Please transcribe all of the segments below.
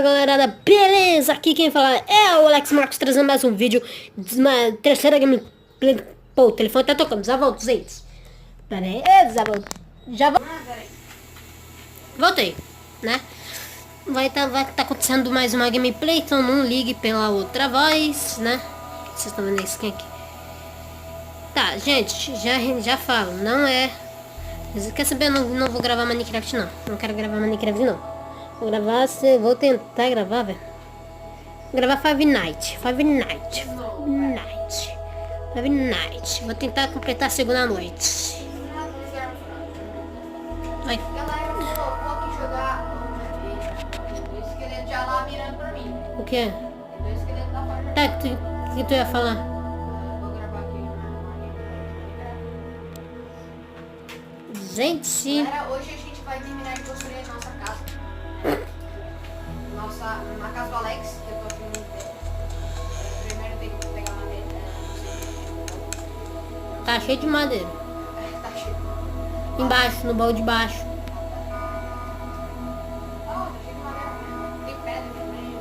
galera, beleza? Aqui quem fala é o Alex Marcos, trazendo mais um vídeo de uma terceira gameplay. Pô, o telefone tá tocando, já volto, gente. Pera aí, já volto. Já volto. Voltei, né? Vai tá acontecendo mais uma gameplay, então não ligue pela outra voz, né? Vocês estão vendo isso, quem aqui? Tá, gente, já falo, não é... Quer saber, eu não vou gravar Minecraft não. Não quero gravar Minecraft não. Vou gravar, vou tentar gravar, velho. Vou gravar Five Nights. Vou tentar completar a segunda noite. Vai. Galera, vou aqui jogar o esqueleto já lá mirando pra mim. O que é? O esqueleto da porta. Tá, o que tu ia falar? Vou gravar aqui. Gente, Galera, hoje a gente vai terminar de construir a nossa casa. Na casa do Alex, que eu tô aqui no primeiro tem que pegar madeira. tá cheio de madeira. Tá cheio. Embaixo, no baú de baixo. Tá cheio de madeira. Tem pedra também.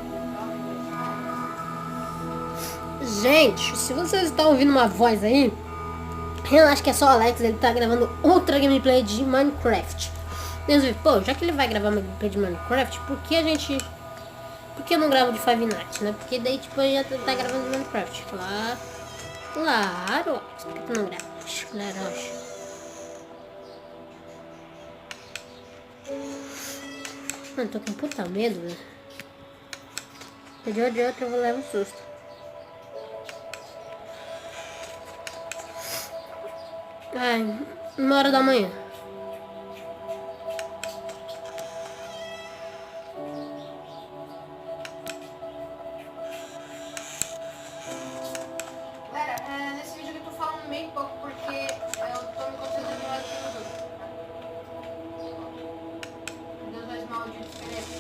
Gente, se vocês estão ouvindo uma voz aí, relaxa que é só o Alex, ele tá gravando outra gameplay de Minecraft. Deus me, pô, já que ele vai gravar uma gameplay de Minecraft, por que eu não gravo de Five Nights, né? Porque daí, tipo, eu já tá gravando de Minecraft. Claro. Por que tu não grava? Claro. Mano, tô com puta medo, né? De hora de outra eu vou levar um susto. Ai, 1h da manhã. Galera, nesse vídeo eu tô falando meio pouco porque eu tô me concentrando mais aqui no jogo. Deus vai maldito esqueleto.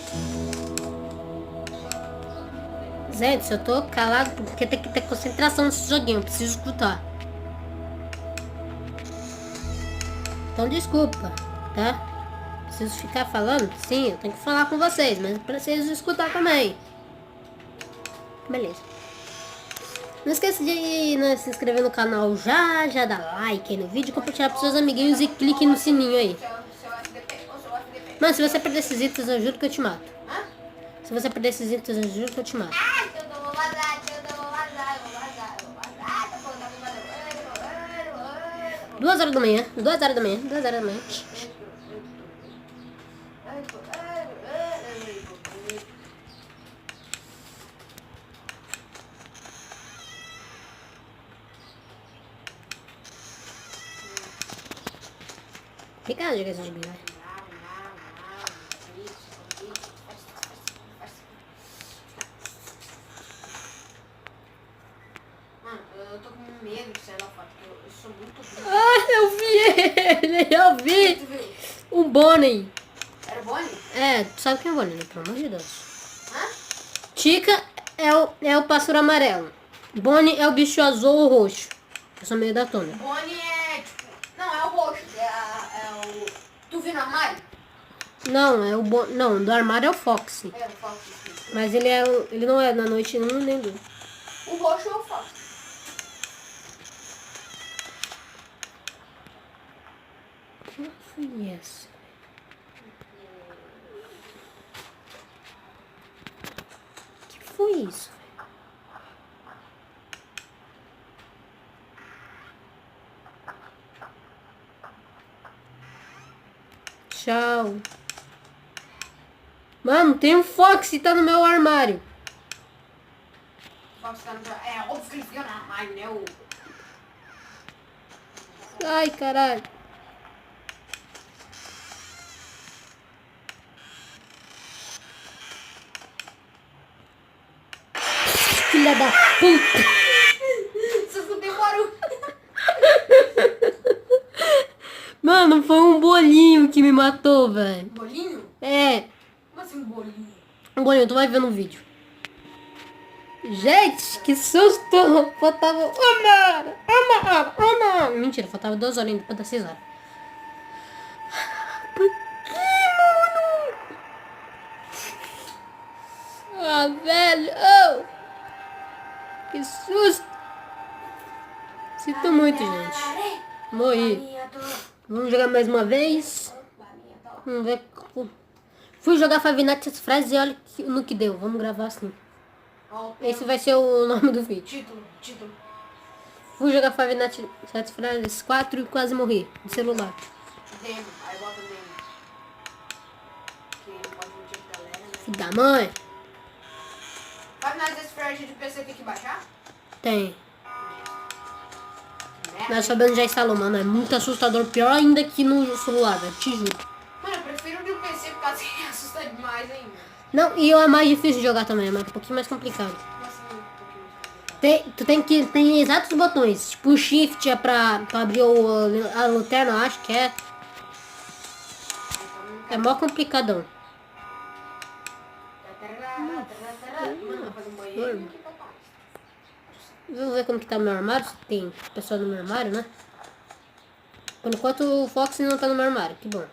Gente, eu tô calado porque tem que ter concentração nesse joguinho, eu preciso escutar. Então desculpa, tá? Preciso ficar falando? Sim, eu tenho que falar com vocês, mas eu preciso escutar também. Beleza. Não esqueça de, né, se inscrever no canal já dá like aí no vídeo, compartilhar pros seus amiguinhos e clique no sininho aí. Seu FDP ou seu FDP? Mano, se você perder esses itens, eu juro que eu te mato. Hã? Se você perder esses itens, eu juro que eu te mato. Ah, eu vou vazar, eu vou vazar. Tô falando vazar. 2h da manhã, 2h da manhã. Fica de esses bichos. Mano, eu tô com medo de sair da foto, porque eu sou muito ruim. Ah, eu vi ele, eu vi. Tu viu? O Bonnie. Era o Bonnie? É, tu sabe quem é o Bonnie, né? Pelo amor de Deus. Hã? Chica é o pássaro amarelo. Bonnie é o bicho azul ou roxo. Eu sou meio da tona. Bonnie é tipo... Não, é o roxo. É o... Tu viu no armário? Não, é o não, do armário é o Foxy. É o Fox. Mas ele não é na noite 1 nem 2. O roxo é o Fox. Que foi essa? Que foi isso? Tchau. Mano, tem um Foxy, tá no meu armário. O Fox tá no... É óbvio que ele fica no armário, né? O... Ai, caralho. Filha da puta. Só escutei barulho. Mano, foi um bolinho que me matou, velho. Bolinho? É, Como assim um bolinho? um bolinho, tu vai ver no vídeo. Gente, que susto! Faltava uma hora. Mentira, faltava 2 horas ainda pra dar 6 horas. Por que, mano? Ah, velho. Oh. Que susto. Sinto muito, gente. Morri. Vamos jogar mais uma vez. Vamos ver. Fui jogar Five Nights at Freddy's e olha no que deu. Vamos gravar assim. Esse vai ser o nome do vídeo. Título. Fui jogar Five Nights at Freddy's 4 e quase morri. De celular. Demo. Aí bota o demo. Que não pode mentir pra galera, né? Filho da mãe. Five Nights at Freddy's de PC tem que baixar? Tem. Merda. Mas sabendo já instalou, mano. É muito assustador. Pior ainda que no celular, velho. Te juro. Mano, eu prefiro de um PC por causa que assusta demais ainda. Não, e é mais difícil de jogar também. É um pouquinho mais complicado. Nossa, um pouquinho mais complicado. Tu tem que... Tem exatos botões. Tipo, o shift é pra abrir a lanterna, acho que é. É mó complicadão. Mano, vou fazer um banheiro aqui, papai. Vamos ver como que tá o meu armário. Se tem pessoal no meu armário, né? Por enquanto o Fox não tá no meu armário. Que bom.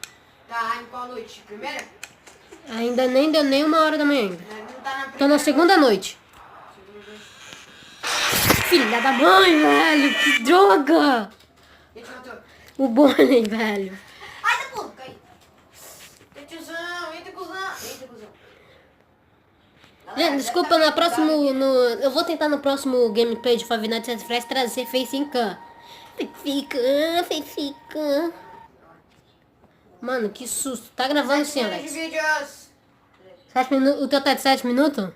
Tá em qual noite? Primeira? Ainda nem deu nem 1 hora da manhã ainda. Não tá na primeira. Tô na segunda noite. Filha da mãe, velho. Que droga. Quem te matou? O Bonnie, velho. Ai, tá porra, cai. Eita, tiozão, eita, cuzão. Eita, cuzão. Gente, desculpa, na próxima... eu vou tentar no próximo gameplay de Five Nights at Freddy's trazer Face in Cam. Fica. Mano, que susto. Tá gravando sim, Alex. Vídeos. 7 minutos. O teu tá de 7 minutos?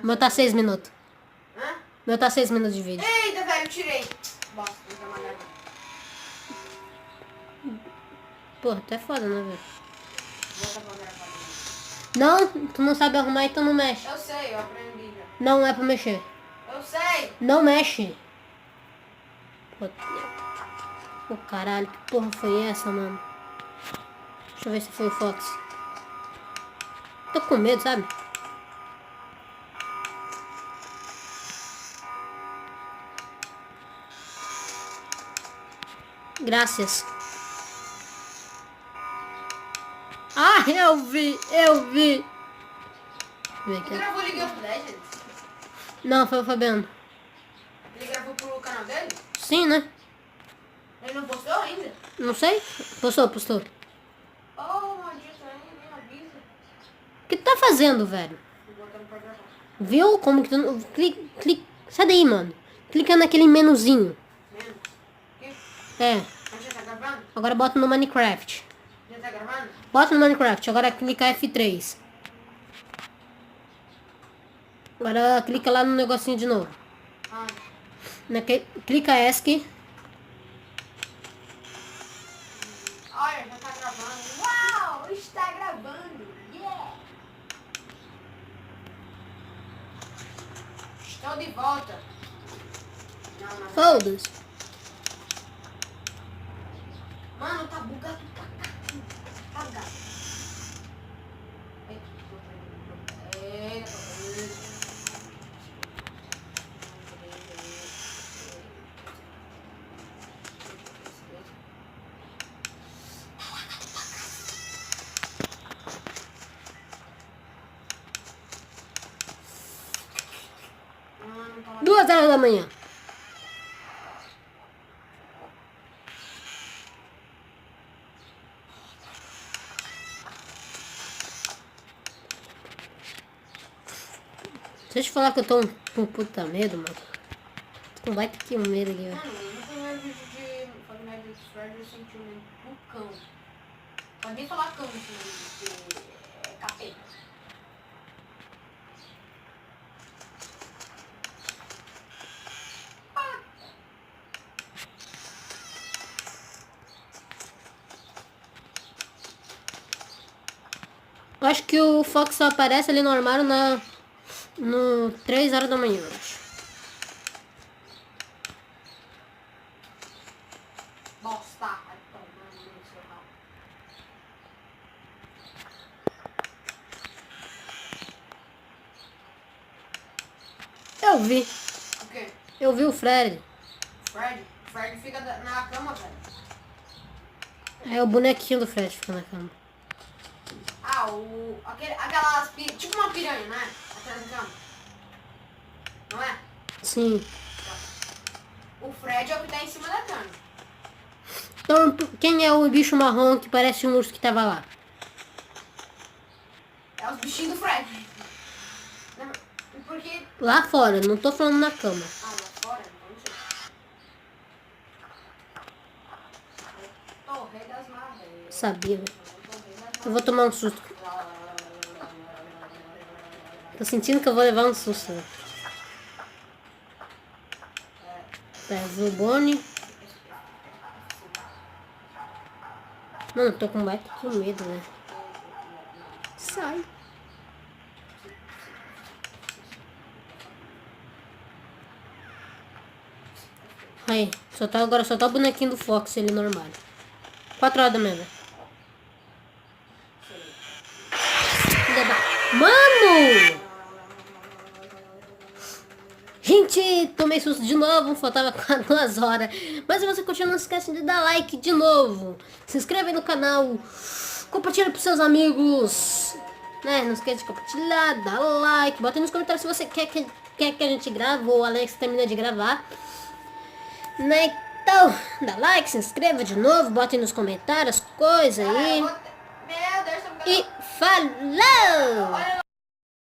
O meu tá 6 minutos. Hã? O meu tá 6 minutos de vídeo. Eita, velho, eu tirei. Bosta, não tá mais nada. Pô, até foda, né, velho? Volta pra gravar. Não, tu não sabe arrumar, então não mexe. Eu sei, eu aprendi já. Não é pra mexer. Eu sei. Não mexe. Pô, caralho, que porra foi essa, mano? Deixa eu ver se foi o Fox. Tô com medo, sabe? Graças. Ah, eu vi. Você gravou League of Legends? Não, foi o Fabiano. Ele gravou pro canal dele? Sim, né? Ele não postou ainda? Não sei. Postou. Oh, maldito, nem avisa. O que tu tá fazendo, velho? Tô botando pra gravar. Viu como que tu não... Clica... Sai daí, mano. Clica naquele menuzinho. Menos. Aqui? É. Mas já tá gravando? Agora bota no Minecraft. Já tá gravando? Bota no Minecraft. Agora clica F3. Agora clica lá no negocinho de novo. Ah, Clica ESC. olha, já tá gravando. Uau, está gravando. Yeah. Estou de volta. Não. Foda-se. Mano, tá bugado pra caralho. Tá bugado. Eita, tô perdendo. Mano, tá lá. 2 horas da manhã. Deixa eu te falar que eu tô com puta medo, mano. Tô com baita que um medo aqui, velho. Mano, no primeiro vídeo de Five Nights at Freddy's eu senti um cão. Pode nem falar cão nesse vídeo, porque é capeta. Eu acho que o Fox só aparece ali no armário no 3 horas da manhã, eu acho. Bosta, vai tomar no seu rabo. Eu vi. O quê? Eu vi o Fred. Fred? Fred fica na cama, velho. É o bonequinho do Fred que fica na cama. Ah, aquelas tipo uma piranha, né? atrás da cama. Não é? Sim. O Fred é o que tá em cima da cama. Então, quem é o bicho marrom que parece um urso que tava lá? É os bichinhos do Fred. Não, porque... Lá fora, não tô falando na cama. Ah, lá fora? Então não sei. Torre das madeiras. Sabia, velho. Eu vou tomar um susto. Tô sentindo que eu vou levar um susto, velho. Pega o Bonnie. Mano, eu tô com baita de medo, né? Sai. Aí, agora só tá o bonequinho do Fox, ele normal. 4 horas da manhã, velho. Mano! Gente, tomei susto de novo, faltava 2 horas. Mas se você curtiu, não se esquece de dar like de novo. Se inscreve aí no canal. Compartilha pros seus amigos. Né? Não esquece de compartilhar, dar like. Bota aí nos comentários se você quer que a gente grave ou o Alex termina de gravar. Né? Então, dá like, se inscreva de novo, bota aí nos comentários, coisa aí. Meu Deus, E falou!